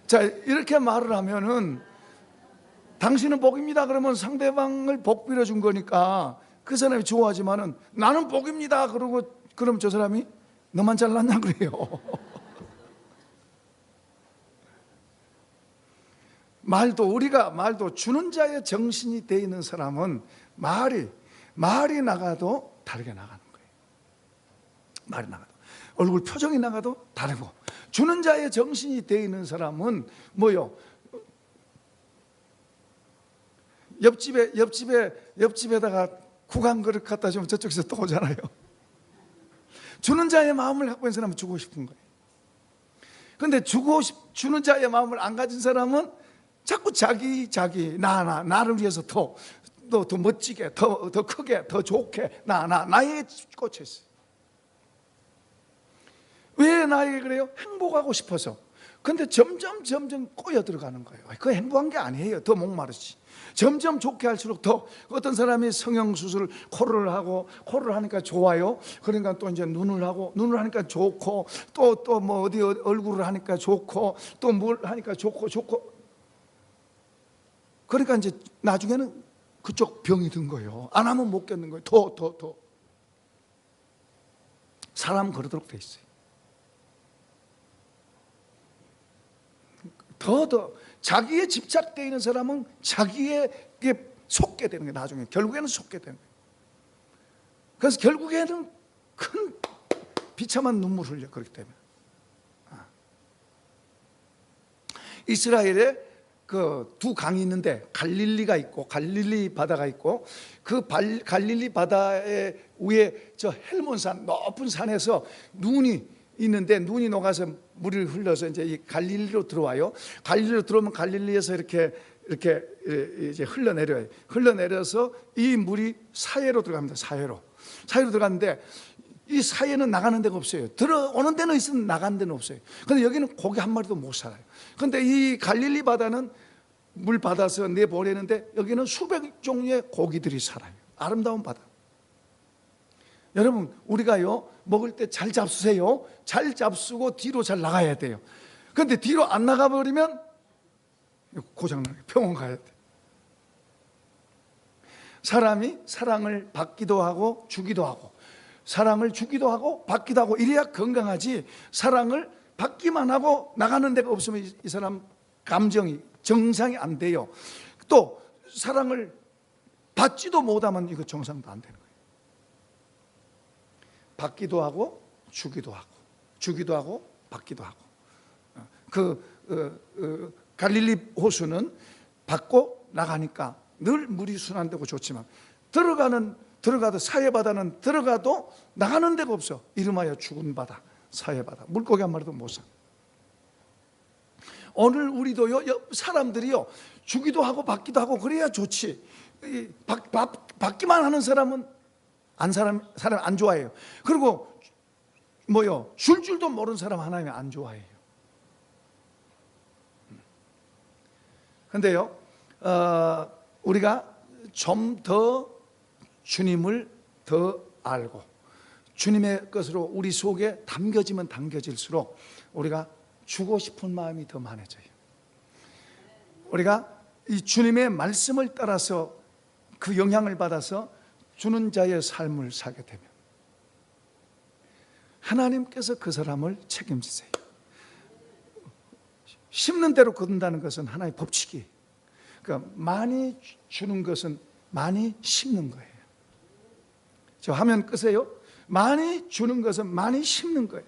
A: 자, 이렇게 말을 하면은 당신은 복입니다 그러면 상대방을 복 빌어준 거니까 그 사람이 좋아하지만은 나는 복입니다 그러고 그럼 저 사람이 너만 잘났나 그래요. 말도 주는 자의 정신이 되어 있는 사람은 말이 나가도 다르게 나가는 거예요. 말이 나가도, 얼굴 표정이 나가도 다르고, 주는 자의 정신이 되어 있는 사람은 뭐요? 옆집에다가 국왕 그릇 갖다 주면 저쪽에서 또 오잖아요. 주는 자의 마음을 갖고 있는 사람은 주고 싶은 거예요. 그런데 주는 자의 마음을 안 가진 사람은 자꾸 나를 위해서 더 멋지게, 더 크게, 더 좋게, 나에게 꽂혀 있어요. 왜 나에게 그래요? 행복하고 싶어서. 근데 점점 꼬여 들어가는 거예요. 그거 행복한 게 아니에요. 더 목마르지. 점점 좋게 할수록 더, 어떤 사람이 성형수술 코를 하니까 좋아요. 그러니까 또 이제 눈을 하니까 좋고, 또 뭐 어디 얼굴을 하니까 좋고, 또 뭘 하니까 좋고. 그러니까 이제 나중에는 그쪽 병이 든 거예요. 안 하면 못 겪는 거예요. 더. 사람 그러도록 돼 있어요. 더 자기에 집착되어 있는 사람은 자기에게 속게 되는 거예요. 나중에 결국에는 속게 되는 거예요. 그래서 결국에는 큰 비참한 눈물을 흘려. 그렇기 때문에 이스라엘에 그 두 강이 있는데 갈릴리가 있고 갈릴리 바다가 있고, 그 갈릴리 바다의 위에 저 헬몬산 높은 산에서 눈이 있는데, 눈이 녹아서 물을 흘러서 이제 이 갈릴리로 들어와요. 갈릴리로 들어오면 갈릴리에서 이렇게 이제 흘러내려서 이 물이 사해로 들어갑니다. 사해로 들어갔는데, 이 사해는 나가는 데가 없어요. 들어오는 데는 있으면 나가는 데는 없어요. 근데 여기는 고기 한 마리도 못 살아요. 근데 이 갈릴리 바다는 물 받아서 내보내는데, 여기는 수백 종류의 고기들이 살아요. 아름다운 바다. 여러분, 우리가요 먹을 때 잘 잡수세요. 잘 잡수고 뒤로 잘 나가야 돼요. 그런데 뒤로 안 나가버리면 고장나요. 병원 가야 돼. 사람이 사랑을 받기도 하고 주기도 하고, 사랑을 주기도 하고 받기도 하고, 이래야 건강하지. 사랑을 받기만 하고 나가는 데가 없으면 이 사람 감정이 정상이 안 돼요. 또 사랑을 받지도 못하면 이거 정상도 안 되는 거예요. 받기도 하고 주기도 하고 받기도 하고. 갈릴리 호수는 받고 나가니까 늘 물이 순환되고 좋지만, 들어가도 사해 바다는 들어가도 나가는 데가 없어. 이름하여 죽은 바다, 사해 바다. 물고기 한 마리도 못 사. 오늘 우리도요, 사람들이요 주기도 하고 받기도 하고 그래야 좋지. 받기만 하는 사람은 사람 안 좋아해요. 그리고 줄 줄도 모르는 사람 하나님 안 좋아해요. 근데요, 우리가 좀 더 주님을 더 알고 주님의 것으로 우리 속에 담겨지면 담겨질수록 우리가 주고 싶은 마음이 더 많아져요. 우리가 이 주님의 말씀을 따라서 그 영향을 받아서 주는 자의 삶을 살게 되면 하나님께서 그 사람을 책임지세요. 심는 대로 거둔다는 것은 하나의 법칙이에요. 그러니까 많이 주는 것은 많이 심는 거예요. 저 화면 끄세요. 많이 주는 것은 많이 심는 거예요.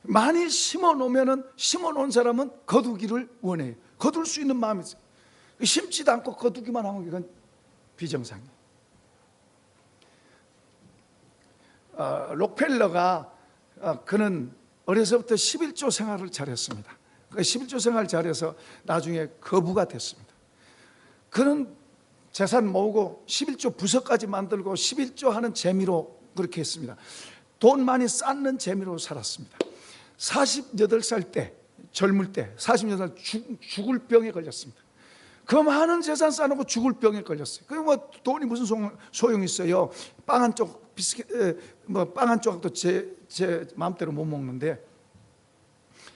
A: 많이 심어놓은 사람은 거두기를 원해요. 거둘 수 있는 마음이 있어요. 심지도 않고 거두기만 하면 이건 비정상이에요. 록펠러가 그는 어려서부터 11조 생활을 잘했습니다. 11조 생활을 잘해서 나중에 거부가 됐습니다. 그는 재산 모으고 11조 부서까지 만들고 11조 하는 재미로 그렇게 했습니다. 돈 많이 쌓는 재미로 살았습니다. 48살 때, 젊을 때 48살 죽을 병에 걸렸습니다. 그 많은 재산 쌓아놓고 죽을 병에 걸렸어요. 그 돈이 무슨 소용이 있어요? 빵 한 쪽 빵 한 조각도 제 마음대로 못 먹는데.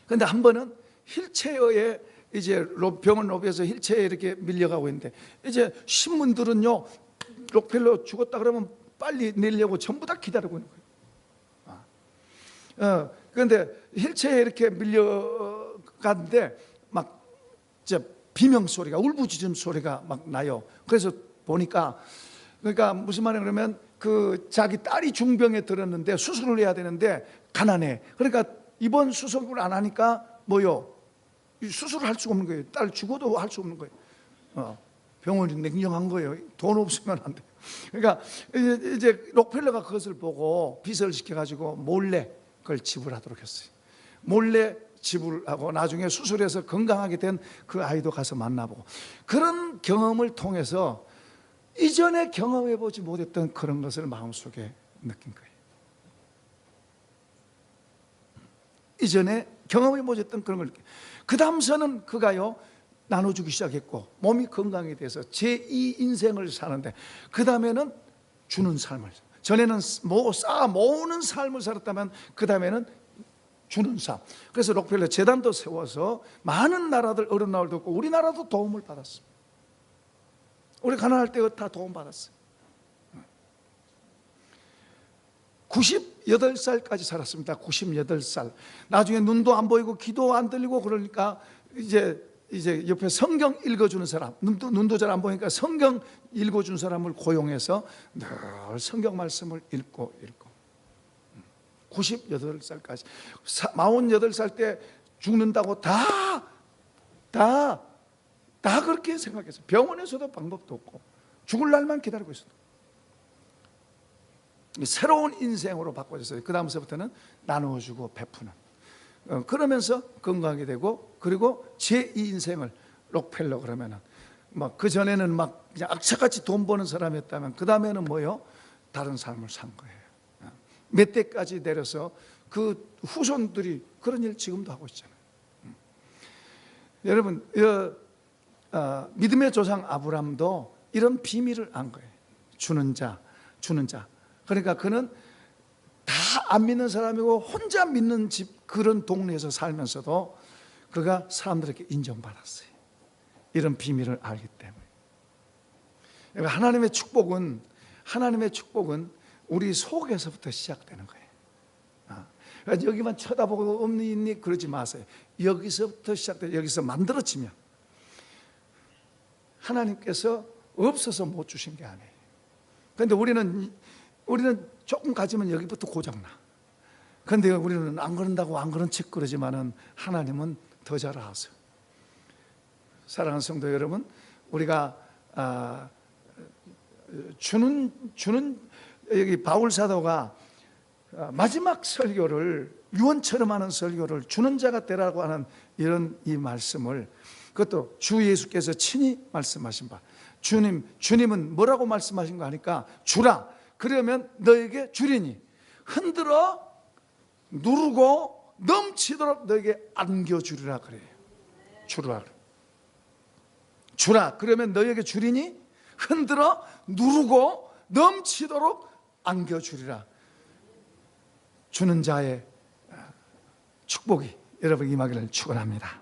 A: 근데 한 번은 휠체어에 이제 병원 로비에서 휠체어에 이렇게 밀려가고 있는데, 이제 신문들은요 록펠러 죽었다 그러면 빨리 내려고 전부 다 기다리고 있는 거예요. 그런데 휠체어에 이렇게 밀려가는데 막 비명 소리가, 울부짖음 소리가 막 나요. 그래서 보니까, 그러니까 무슨 말이냐 그러면 그 자기 딸이 중병에 들었는데 수술을 해야 되는데 가난해. 그러니까 입원 수속을 안 하니까 뭐요? 수술을 할 수가 없는 거예요. 딸 죽어도 할 수 없는 거예요. 병원이 냉정한 거예요. 돈 없으면 안 돼. 그러니까 이제 록펠러가 그것을 보고 빚을 시켜가지고 몰래 그걸 지불하도록 했어요. 몰래 지불하고 나중에 수술해서 건강하게 된 그 아이도 가서 만나보고, 그런 경험을 통해서 이전에 경험해보지 못했던 그런 것을 마음속에 느낀 거예요. 이전에 경험해보지 못했던 그런 걸 느낀 거예요. 그 다음서는 그가요 나눠주기 시작했고 몸이 건강이 돼서 제2 인생을 사는데, 그 다음에는 주는 삶을, 전에는 쌓아 모으는 삶을 살았다면 그 다음에는 주는 삶. 그래서 록펠러 재단도 세워서 많은 나라들 어려운 나라를 돕고 우리나라도 도움을 받았습니다. 우리 가난할 때 다 도움 받았어요. 98살까지 살았습니다. 98살. 나중에 눈도 안 보이고 귀도 안 들리고 그러니까 이제 옆에 성경 읽어주는 사람, 눈도 잘 안 보니까 성경 읽어주는 사람을 고용해서 늘 성경 말씀을 읽고 98살까지, 48살 때 죽는다고 다 그렇게 생각했어요. 병원에서도 방법도 없고 죽을 날만 기다리고 있었어요. 새로운 인생으로 바꿔졌어요. 그 다음서부터는 나누어주고 베푸는, 그러면서 건강하게 되고, 그리고 제2 인생을 록펠러 그러면은 막 그 전에는 막 그냥 악착같이 돈 버는 사람이었다면 그 다음에는 뭐요? 다른 삶을 산 거예요. 몇 대까지 내려서 그 후손들이 그런 일 지금도 하고 있잖아요. 여러분, 믿음의 조상 아브람도 이런 비밀을 안 거예요. 주는 자. 그러니까 그는 다 안 믿는 사람이고 혼자 믿는 집, 그런 동네에서 살면서도 그가 사람들에게 인정받았어요. 이런 비밀을 알기 때문에. 그러니까 하나님의 축복은 우리 속에서부터 시작되는 거예요. 그러니까 여기만 쳐다보고 없니 있니 그러지 마세요. 여기서부터 시작돼요. 여기서 만들어지면 하나님께서 없어서 못 주신 게 아니에요. 그런데 우리는 조금 가지면 여기부터 고장나. 그런데 우리는 안 그런다고 안 그런 척 그러지만은 하나님은 더 잘 아세요. 사랑하는 성도 여러분, 우리가 주는 여기 바울 사도가 마지막 설교를, 유언처럼 하는 설교를 주는 자가 되라고 하는 이런 이 말씀을, 그것도 주 예수께서 친히 말씀하신 바, 주님은 뭐라고 말씀하신 거 하니까 주라, 그러면 너에게 주리니 흔들어 누르고 넘치도록 너에게 안겨주리라 그래요. 주라 그러면 너에게 주리니 흔들어 누르고 넘치도록 안겨주리라. 주는 자의 축복이 여러분 임하기를 축원합니다.